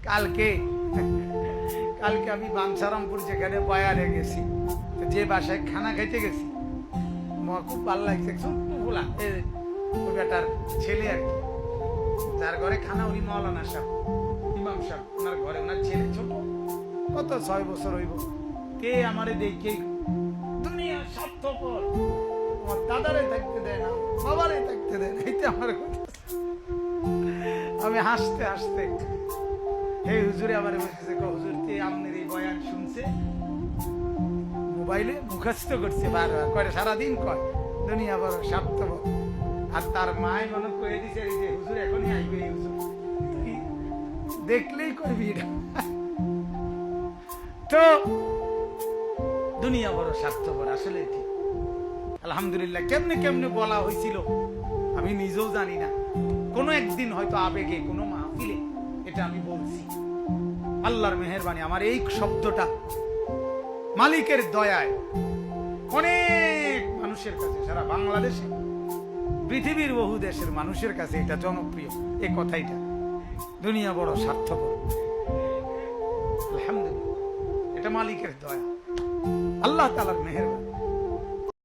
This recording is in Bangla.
কালকে কালকে আমি বাঞ্ছারামপুর যেখানে বয়ানে গেছি, যে বাসায় খানা খাইতে গেছি, আমার খুব ভালো লাগছে। ছোট্ট বলা ওই বেটার ছেলে আর কি, যার ঘরে খানা, উনি মৌলানা সাহেব, ইমাম সাহেব, ওনার ঘরে ওনার ছেলে ছোট, কত 6 বছর হইব। কে আমারে দেখে দুনিয়া স্বার্থপর, আমার দাদারে থাকতে দেয় না, বাবারে থাকতে দেয় না, এইটা আমার কথা। আমি হাসতে হাসতে, এই হুজুরে আমার বলতেছে, হুজুর তে আপনার এই বয়ান শুনছে, মোবাইলে মুখস্থ করছে বারবার, কয় সারাদিন কয় দুনিয়া বড় স্বার্থপর। আর তার মায় মনে কয়ে দিছে যে হুজুর এখনই আইবে, এই হুজুর দেখলেই কইবি এটা। তো দুনিয়া বড় স্বার্থপর, আসলে ঠিক। আলহামদুলিল্লাহ, কেমনে কেমনে বলা হয়েছিল আমি নিজেও জানি না। কোনো একদিন হয়তো আবেগে কোনো মাহফিলে এটা আমি বলছি। আল্লাহর মেহেরবানি, আমার এই শব্দটা মালিকের দয়ায় অনেক মানুষের কাছে, সারা বাংলাদেশে, পৃথিবীর বহু দেশের মানুষের কাছে এটা জনপ্রিয়, এই কথাইটা, দুনিয়া বড় স্বার্থপর। আলহামদুলিল্লাহ, এটা মালিকের দয়া, আল্লাহ তাআলার মেহেরবানি।